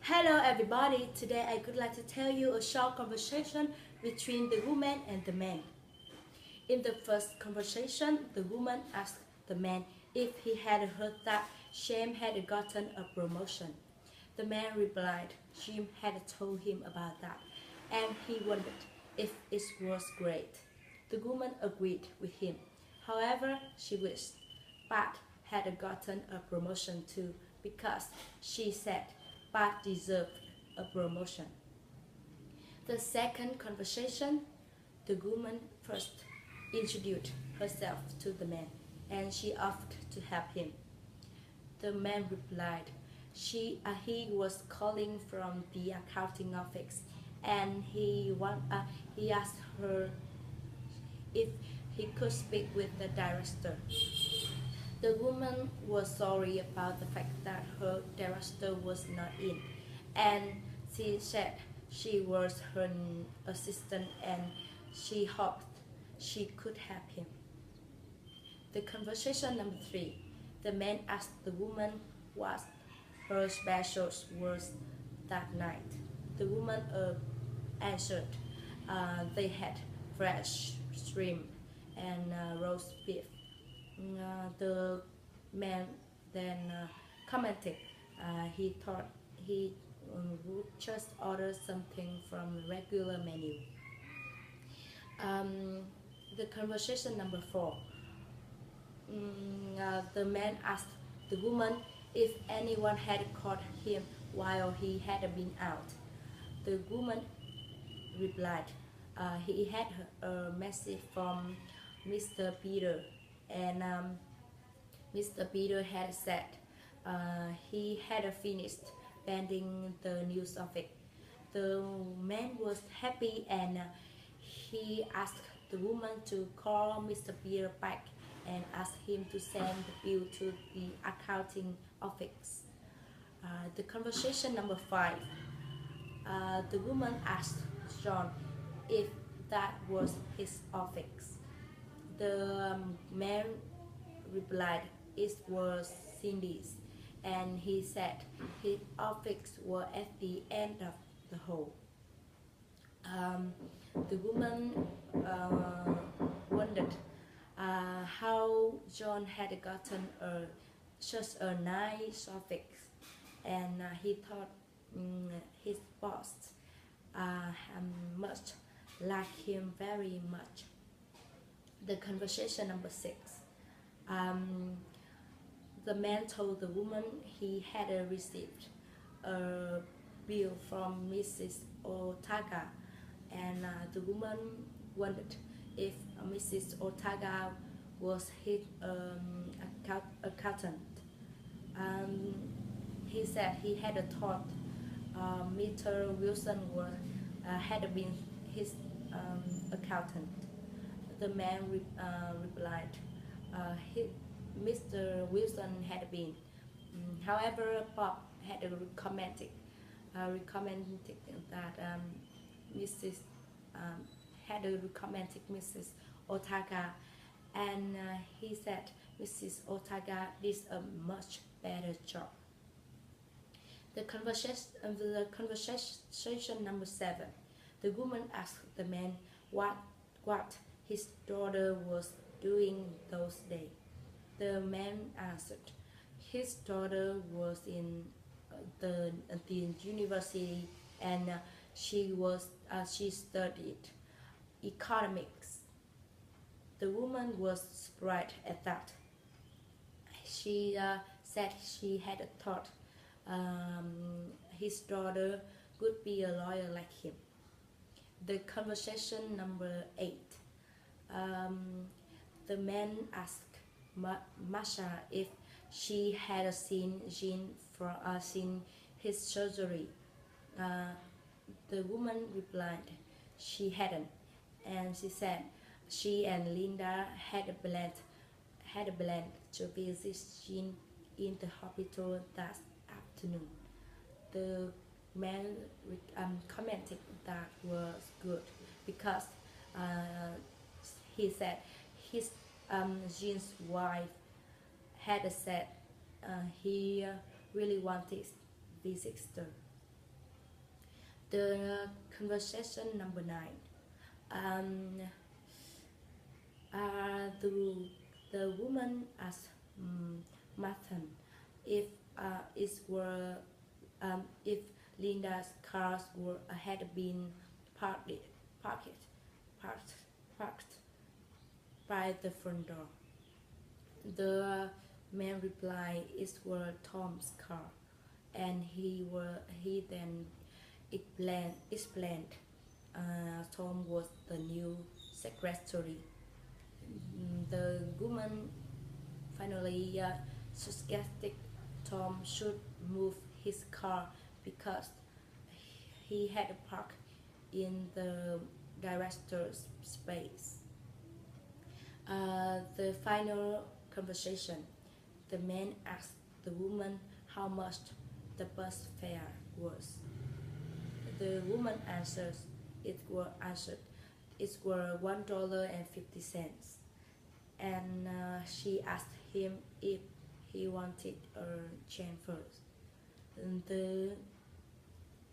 Hello everybody, today I would like to tell you a short conversation between the woman and the man. In the first conversation, the woman asked the man if he had heard that James had gotten a promotion. The man replied Jim had told him about that and he wondered if it was great. The woman agreed with him. However, she wished Pat had gotten a promotion too because she said Pat deserved a promotion. The second conversation, the woman first introduced herself to the man and she offered to help him. The man replied he was calling from the accounting office and he asked her if he could speak with the director. The woman was sorry about the fact that her director was not in, and she said she was her assistant and she hoped she could help him. The conversation number 3. The man asked the woman what her specials was that night. The woman answered they had fresh shrimp and roast beef. The man then commented he thought he would just order something from the regular menu. The conversation number 4. The man asked the woman if anyone had caught him while he had been out. The woman replied he had a message from Mr. Peter and Mr. Peter had said he had finished pending the news of it. The man was happy and he asked the woman to call Mr. Peter back and ask him to send the bill to the accounting office. The conversation number 5. The woman asked John if that was his office. The man replied it was Cindy's, and he said his office was at the end of the hall. The woman wondered how John had gotten such a nice office, and he thought his boss must like him very much. The conversation number 6. The man told the woman he had received a bill from Mrs. Otaga, and the woman wondered if Mrs. Otaga was his accountant. He said he had thought Mr. Wilson had been his accountant. The man replied Mr. Wilson had been. However, Bob had recommended that Mrs. Had recommended Mrs. Otaga, and he said Mrs. Otaga did a much better job. The conversation number 7. The woman asked the man what his daughter was doing those days. The man answered his daughter was in the university and she studied economics. The woman was surprised at that. She said she had thought his daughter would be a lawyer like him. The conversation number 8. The man asked Masha if she had seen Jean seen his surgery. The woman replied she hadn't, and she said she and Linda had planned to visit Jean in the hospital that afternoon. The man commented that was good because he said his Jean's wife had said he really wanted visitor. The conversation number 9. Um, the woman asked Mathan if it were if Linda's cars had been parked parked parked parked by the front door. The man replied it was Tom's car, and he then explained Tom was the new secretary. The woman finally suggested Tom should move his car because he had parked in the director's space. The final conversation. The man asked the woman how much the bus fare was. The woman answered it were $1.50, and she asked him if he wanted a change first. And the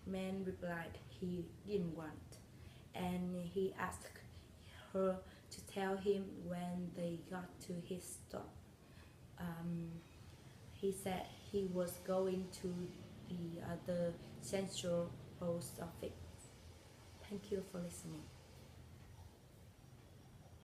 man replied he didn't want, and he asked her to tell him when they got to his stop. He said he was going to the Central Post Office. Thank you for listening.